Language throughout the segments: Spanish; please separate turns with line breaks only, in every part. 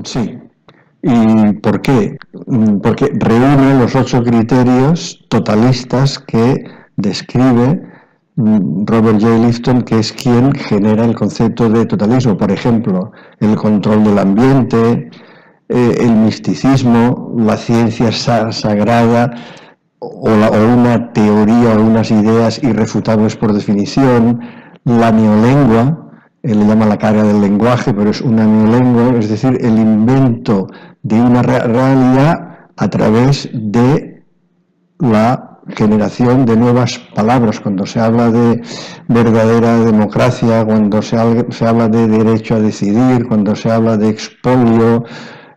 Sí. ¿Y por qué? Porque reúne los 8 criterios totalistas que describe Robert J. Lifton, que es quien genera el concepto de totalismo. Por ejemplo, el control del ambiente, el misticismo, la ciencia sagrada o una teoría o unas ideas irrefutables por definición, la neolengua. Él le llama la carga del lenguaje, pero es una neolengua, es decir, el invento de una realidad a través de la generación de nuevas palabras. Cuando se habla de verdadera democracia, cuando se habla de derecho a decidir, cuando se habla de expolio,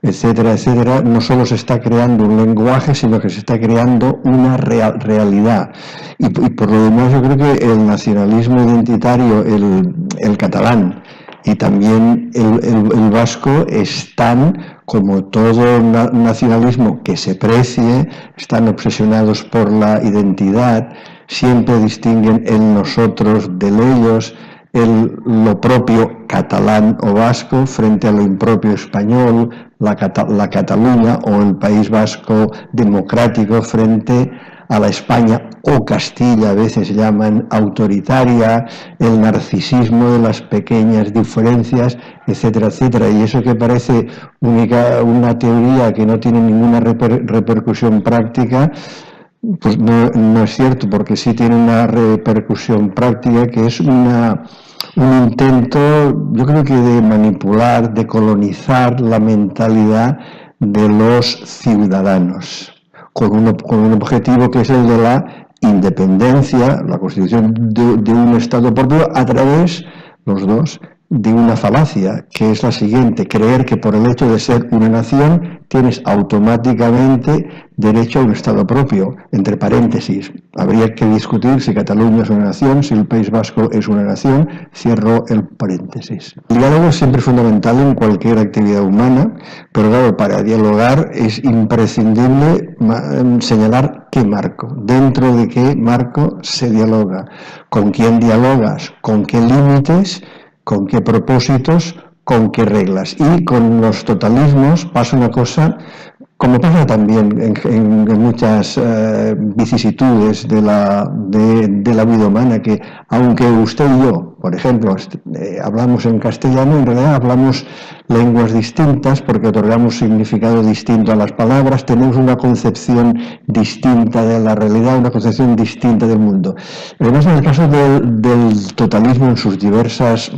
etcétera, etcétera, no solo se está creando un lenguaje, sino que se está creando una realidad. Y por lo demás, yo creo que el nacionalismo identitario, el catalán y también el vasco están, como todo nacionalismo que se precie, están obsesionados por la identidad, siempre distinguen el nosotros del ellos, lo propio catalán o vasco frente a lo impropio español, la Cataluña o el País Vasco democrático frente a la España o Castilla, a veces llaman autoritaria, el narcisismo de las pequeñas diferencias, etcétera, etcétera. Y eso que parece una teoría que no tiene ninguna repercusión práctica, pues no es cierto, porque sí tiene una repercusión práctica, que es un intento, yo creo que de manipular, de colonizar la mentalidad de los ciudadanos, con un objetivo que es el de la independencia, la constitución de un Estado propio, a través, los dos, de una falacia, que es la siguiente: creer que por el hecho de ser una nación tienes automáticamente derecho a un Estado propio. Entre paréntesis, habría que discutir si Cataluña es una nación, si el País Vasco es una nación. Cierro el paréntesis. El diálogo es siempre fundamental en cualquier actividad humana, pero claro, para dialogar es imprescindible señalar qué marco, dentro de qué marco se dialoga, con quién dialogas, con qué límites, con qué propósitos, con qué reglas. Y con los totalismos pasa una cosa, como pasa también en muchas vicisitudes de la vida humana, que aunque usted y yo, por ejemplo, hablamos en castellano, en realidad hablamos lenguas distintas porque otorgamos significado distinto a las palabras, tenemos una concepción distinta de la realidad, una concepción distinta del mundo. Además, en el caso del totalismo en sus diversas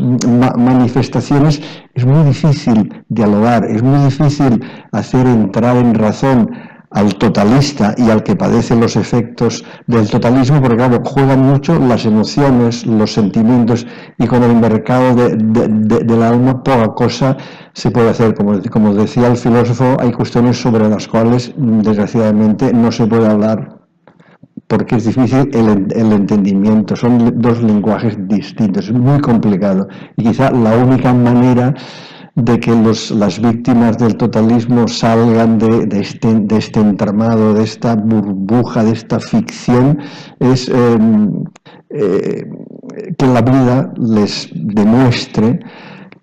manifestaciones, es muy difícil dialogar, es muy difícil hacer entrar en razón al totalista y al que padece los efectos del totalismo, porque claro, juegan mucho las emociones, los sentimientos, y con el mercado del alma poca cosa se puede hacer. Como decía el filósofo, hay cuestiones sobre las cuales desgraciadamente no se puede hablar, porque es difícil el entendimiento, son dos lenguajes distintos, es muy complicado, y quizá la única manera de que las víctimas del totalismo salgan de este entramado, de esta burbuja, de esta ficción, es que la vida les demuestre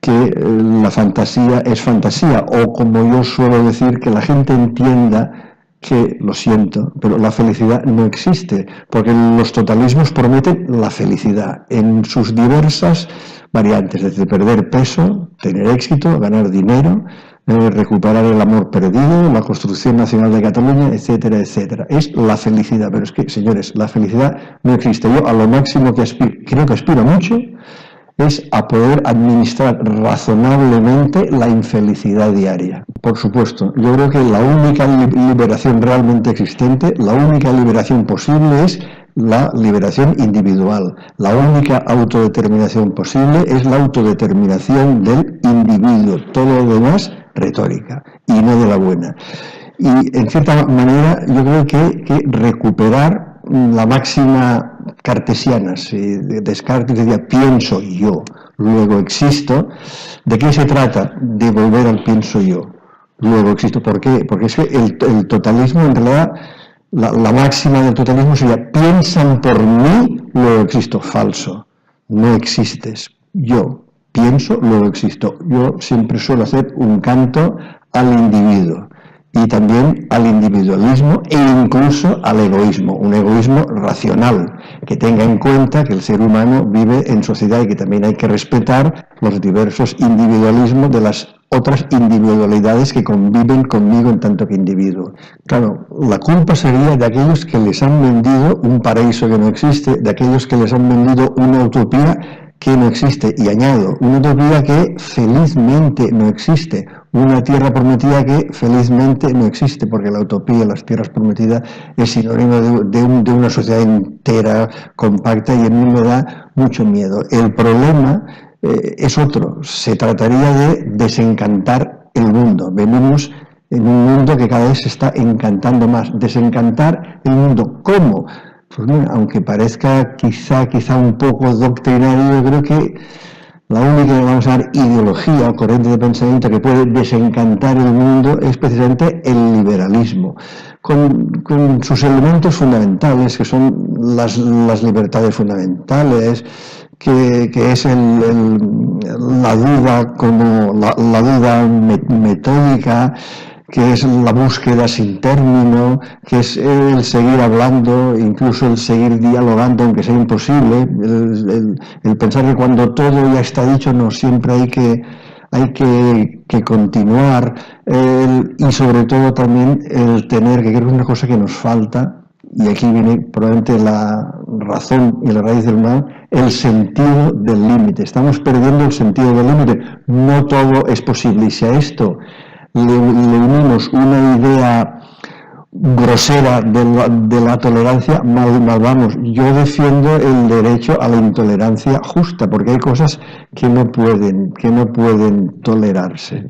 que la fantasía es fantasía, o como yo suelo decir, que la gente entienda que, lo siento, pero la felicidad no existe, porque los totalismos prometen la felicidad en sus diversas variantes, desde perder peso, tener éxito, ganar dinero, recuperar el amor perdido, la construcción nacional de Cataluña, etcétera, etcétera. Es la felicidad, pero es que, señores, la felicidad no existe. Yo a lo máximo que creo que aspiro mucho, es a poder administrar razonablemente la infelicidad diaria. Por supuesto, yo creo que la única liberación realmente existente, la única liberación posible es la liberación individual. La única autodeterminación posible es la autodeterminación del individuo. Todo lo demás, retórica, y no de la buena. Y en cierta manera yo creo que recuperar la máxima cartesiana, si Descartes decía pienso yo, luego existo. ¿De qué se trata? De volver al pienso yo, luego existo. ¿Por qué? Porque es que el totalismo en realidad la máxima del totalismo sería: piensan por mí, luego existo. Falso. No existes. Yo pienso, luego existo. Yo siempre suelo hacer un canto al individuo y también al individualismo e incluso al egoísmo, un egoísmo racional, que tenga en cuenta que el ser humano vive en sociedad y que también hay que respetar los diversos individualismos de las otras individualidades que conviven conmigo en tanto que individuo. Claro, la culpa sería de aquellos que les han vendido un paraíso que no existe, de aquellos que les han vendido una utopía que no existe, y añado, una utopía que felizmente no existe, una tierra prometida que felizmente no existe, porque la utopía, las tierras prometidas, es sinónimo de una sociedad entera, compacta, y a mí me da mucho miedo. El problema es otro, se trataría de desencantar el mundo. Venimos en un mundo que cada vez se está encantando más. Desencantar el mundo, ¿cómo? Pues mira, aunque parezca quizá un poco doctrinario, yo creo que la única, vamos a ver, ideología o corriente de pensamiento que puede desencantar el mundo es precisamente el liberalismo, con sus elementos fundamentales, que son las libertades fundamentales, que es la duda como la duda metódica, que es la búsqueda sin término, que es el seguir hablando, incluso el seguir dialogando, aunque sea imposible, el pensar que cuando todo ya está dicho, no, siempre hay que continuar, y sobre todo también el tener, que creo que es una cosa que nos falta, y aquí viene probablemente la razón y la raíz del mal, el sentido del límite. Estamos perdiendo el sentido del límite. No todo es posible, y si a esto le unimos una idea grosera de la tolerancia, mal vamos. Yo defiendo el derecho a la intolerancia justa, porque hay cosas que no pueden tolerarse.